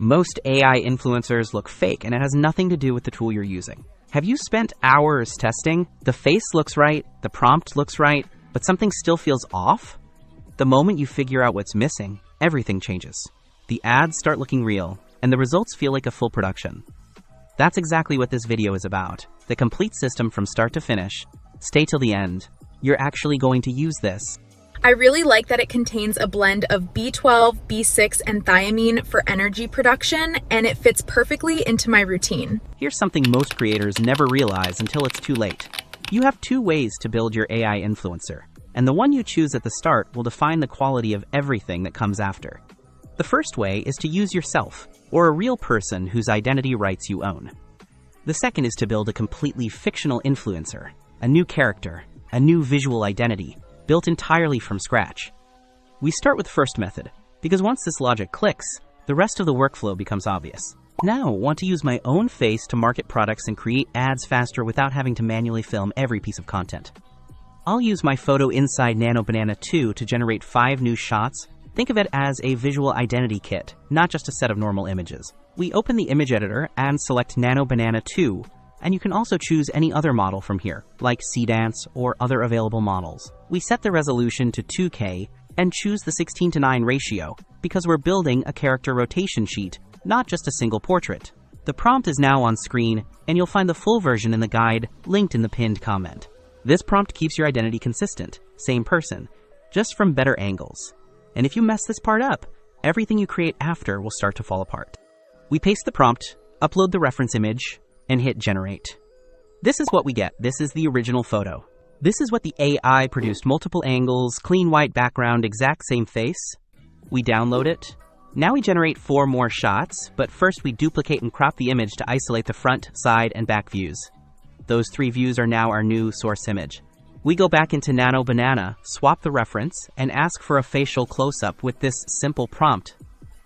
Most AI influencers look fake, and it has nothing to do with the tool you're using. Have you spent hours testing? The face looks right, the prompt looks right, but something still feels off? The moment you figure out what's missing, everything changes. The ads start looking real, and the results feel like a full production. That's exactly what this video is about. The complete system from start to finish. Stay till the end. You're actually going to use this. I really like that it contains a blend of B12, B6, and thiamine for energy production, and it fits perfectly into my routine. Here's something most creators never realize until it's too late. You have two ways to build your AI influencer, and the one you choose at the start will define the quality of everything that comes after. The first way is to use yourself, or a real person whose identity rights you own. The second is to build a completely fictional influencer, a new character, a new visual identity, built entirely from scratch. We start with the first method, because once this logic clicks, the rest of the workflow becomes obvious. Now, I want to use my own face to market products and create ads faster without having to manually film every piece of content. I'll use my photo inside Nano Banana 2 to generate 5 new shots. Think of it as a visual identity kit, not just a set of normal images. We open the image editor and select Nano Banana 2, and you can also choose any other model from here, like Seedance or other available models. We set the resolution to 2K and choose the 16:9 ratio because we're building a character rotation sheet, not just a single portrait. The prompt is now on screen, and you'll find the full version in the guide linked in the pinned comment. This prompt keeps your identity consistent, same person, just from better angles. And if you mess this part up, everything you create after will start to fall apart. We paste the prompt, upload the reference image, and hit generate. This is what we get. This is the original photo. This is what the AI produced: multiple angles, clean white background, exact same face. We download it. Now we generate 4 more shots, but first we duplicate and crop the image to isolate the front, side, and back views. Those 3 views are now our new source image. We go back into Nano Banana, swap the reference, and ask for a facial close-up with this simple prompt.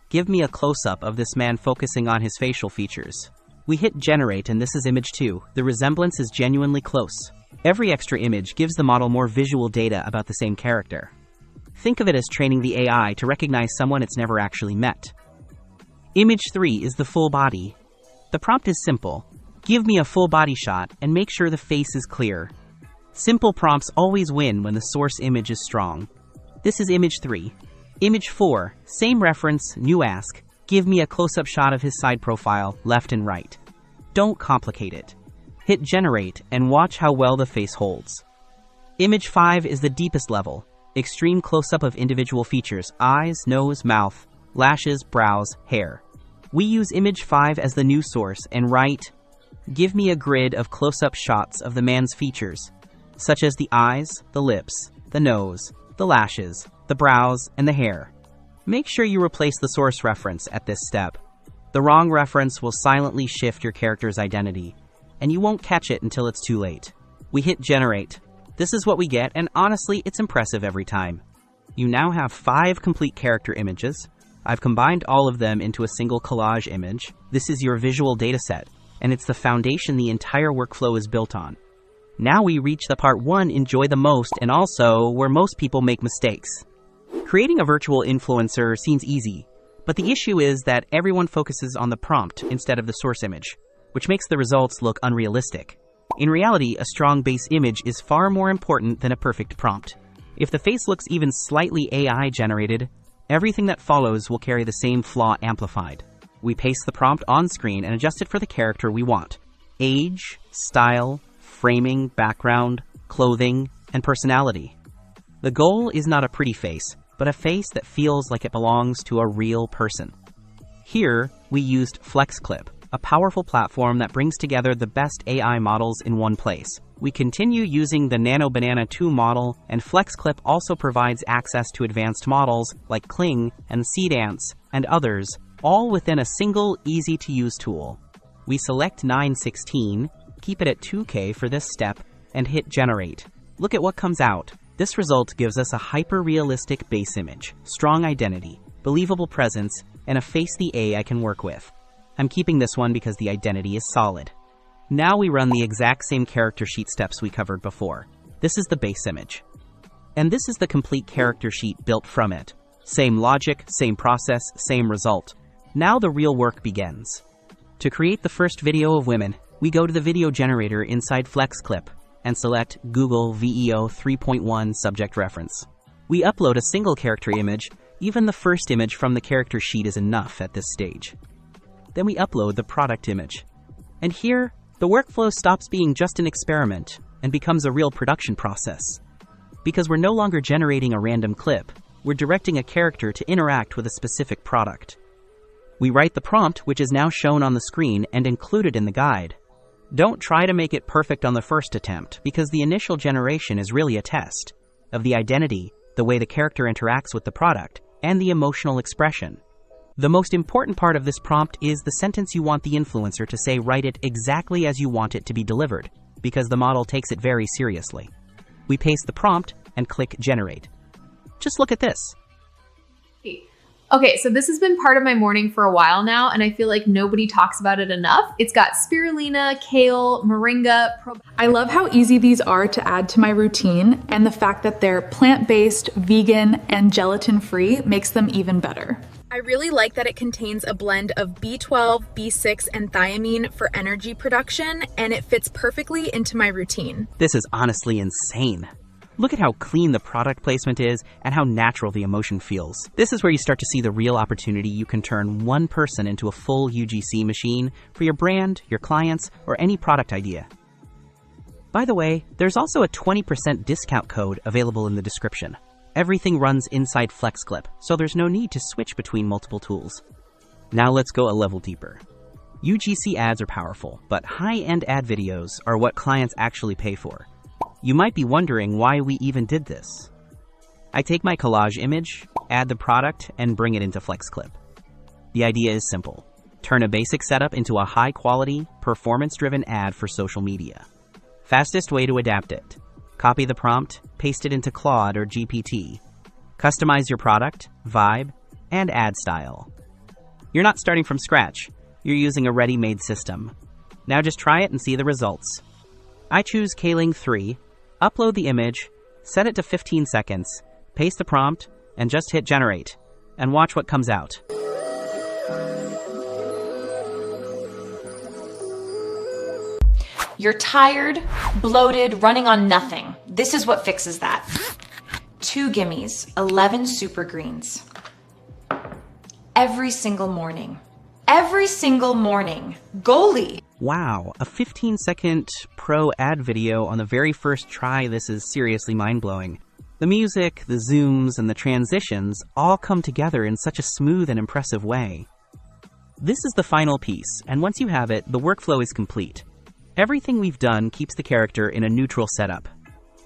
Give me a close-up of this man focusing on his facial features. We hit generate, and this is image 2. The resemblance is genuinely close. Every extra image gives the model more visual data about the same character. Think of it as training the AI to recognize someone it's never actually met. Image 3 is the full body. The prompt is simple. Give me a full body shot and make sure the face is clear. Simple prompts always win when the source image is strong. This is image 3. Image 4, same reference, new ask. Give me a close-up shot of his side profile, left and right. Don't complicate it. Hit generate and watch how well the face holds. Image 5 is the deepest level. Extreme close-up of individual features: eyes, nose, mouth, lashes, brows, hair. We use image 5 as the new source and write, give me a grid of close-up shots of the man's features, such as the eyes, the lips, the nose, the lashes, the brows, and the hair. Make sure you replace the source reference at this step. The wrong reference will silently shift your character's identity, and you won't catch it until it's too late. We hit generate. This is what we get, and honestly, it's impressive every time. You now have 5 complete character images. I've combined all of them into a single collage image. This is your visual dataset, and it's the foundation the entire workflow is built on. Now we reach the part 1 enjoy the most, and also where most people make mistakes. Creating a virtual influencer seems easy, but the issue is that everyone focuses on the prompt instead of the source image, which makes the results look unrealistic. In reality, a strong base image is far more important than a perfect prompt. If the face looks even slightly AI generated, everything that follows will carry the same flaw amplified. We paste the prompt on screen and adjust it for the character we want. Age, style, framing, background, clothing, and personality. The goal is not a pretty face, but a face that feels like it belongs to a real person. Here, we used FlexClip, a powerful platform that brings together the best AI models in one place. We continue using the Nano Banana 2 model, and FlexClip also provides access to advanced models like Kling and Seedance and others, all within a single, easy-to-use tool. We select 9:16, keep it at 2K for this step, and hit generate. Look at what comes out. This result gives us a hyper-realistic base image, strong identity, believable presence, and a face the AI can work with. I'm keeping this one because the identity is solid. Now we run the exact same character sheet steps we covered before. This is the base image. And this is the complete character sheet built from it. Same logic, same process, same result. Now the real work begins. To create the first video of women, we go to the video generator inside FlexClip and select Google VEO 3.1 subject reference. We upload a single character image. Even the first image from the character sheet is enough at this stage. Then we upload the product image. And here, the workflow stops being just an experiment and becomes a real production process. Because we're no longer generating a random clip, we're directing a character to interact with a specific product. We write the prompt, which is now shown on the screen and included in the guide. Don't try to make it perfect on the first attempt, because the initial generation is really a test of the identity, the way the character interacts with the product, and the emotional expression. The most important part of this prompt is the sentence you want the influencer to say. Write it exactly as you want it to be delivered, because the model takes it very seriously. We paste the prompt and click Generate. Just look at this. Okay, so this has been part of my morning for a while now, and I feel like nobody talks about it enough. It's got spirulina, kale, moringa. I love how easy these are to add to my routine, and the fact that they're plant-based, vegan, and gelatin-free makes them even better. I really like that it contains a blend of B12, B6, and thiamine for energy production, and it fits perfectly into my routine. This is honestly insane. Look at how clean the product placement is and how natural the emotion feels. This is where you start to see the real opportunity. You can turn one person into a full UGC machine for your brand, your clients, or any product idea. By the way, there's also a 20% discount code available in the description. Everything runs inside FlexClip, so there's no need to switch between multiple tools. Now let's go a level deeper. UGC ads are powerful, but high-end ad videos are what clients actually pay for. You might be wondering why we even did this. I take my collage image, add the product, and bring it into FlexClip. The idea is simple. Turn a basic setup into a high-quality, performance-driven ad for social media. Fastest way to adapt it. Copy the prompt, paste it into Claude or GPT. Customize your product, vibe, and ad style. You're not starting from scratch. You're using a ready-made system. Now just try it and see the results. I choose Kaling 3, upload the image, set it to 15 seconds, paste the prompt, and just hit Generate, and watch what comes out. You're tired, bloated, running on nothing. This is what fixes that. 2 gimmies, 11 super greens. Every single morning. Every single morning. Goalie. Wow, a 15-second pro ad video on the very first try. This is seriously mind-blowing. The music, the zooms, and the transitions all come together in such a smooth and impressive way. This is the final piece, and once you have it, the workflow is complete. Everything we've done keeps the character in a neutral setup.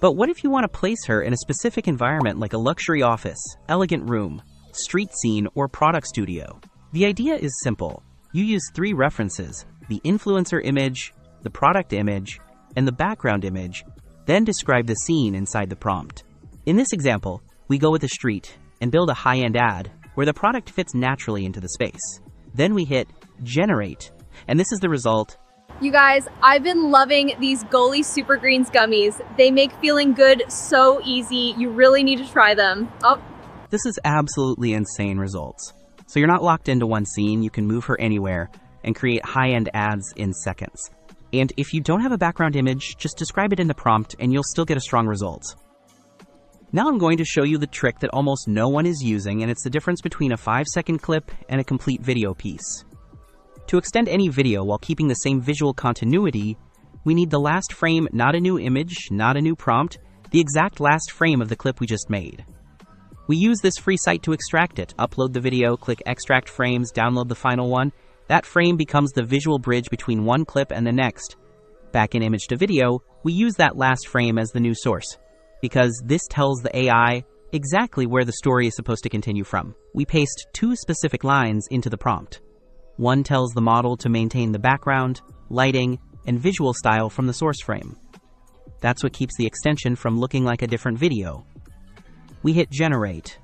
But what if you want to place her in a specific environment like a luxury office, elegant room, street scene, or product studio? The idea is simple. You use 3 references: the influencer image, the product image, and the background image, then describe the scene inside the prompt. In this example, we go with a street and build a high-end ad where the product fits naturally into the space. Then we hit Generate, and this is the result. You guys, I've been loving these Goalie Super Greens gummies. They make feeling good so easy. You really need to try them. Oh. This is absolutely insane results. So you're not locked into one scene. You can move her anywhere and create high-end ads in seconds. And if you don't have a background image, just describe it in the prompt and you'll still get a strong result. Now I'm going to show you the trick that almost no one is using, and it's the difference between a 5-second clip and a complete video piece. To extend any video while keeping the same visual continuity, we need the last frame, not a new image, not a new prompt, the exact last frame of the clip we just made. We use this free site to extract it. Upload the video, click Extract Frames, download the final one. That frame becomes the visual bridge between one clip and the next. Back in image to video, we use that last frame as the new source, because this tells the AI exactly where the story is supposed to continue from. We paste 2 specific lines into the prompt. One tells the model to maintain the background, lighting, and visual style from the source frame. That's what keeps the extension from looking like a different video. We hit Generate.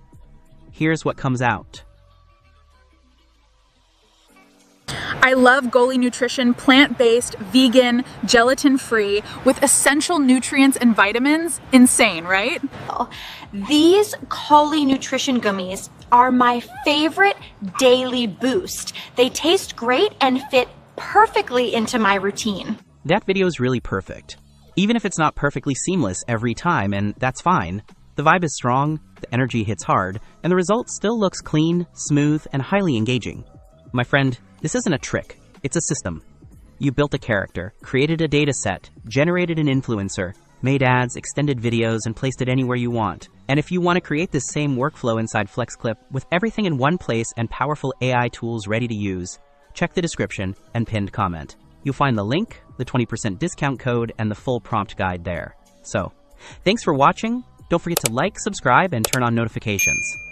Here's what comes out. I love Goalie Nutrition, plant-based, vegan, gelatin-free, with essential nutrients and vitamins. Insane, right? These Goalie Nutrition gummies are my favorite daily boost. They taste great and fit perfectly into my routine. That video is really perfect. Even if it's not perfectly seamless every time, and that's fine, the vibe is strong, the energy hits hard, and the result still looks clean, smooth, and highly engaging. My friend, this isn't a trick, it's a system. You built a character, created a data set, generated an influencer, made ads, extended videos, and placed it anywhere you want. And if you want to create this same workflow inside FlexClip with everything in one place and powerful AI tools ready to use, check the description and pinned comment. You'll find the link, the 20% discount code, and the full prompt guide there. So, thanks for watching. Don't forget to like, subscribe, and turn on notifications.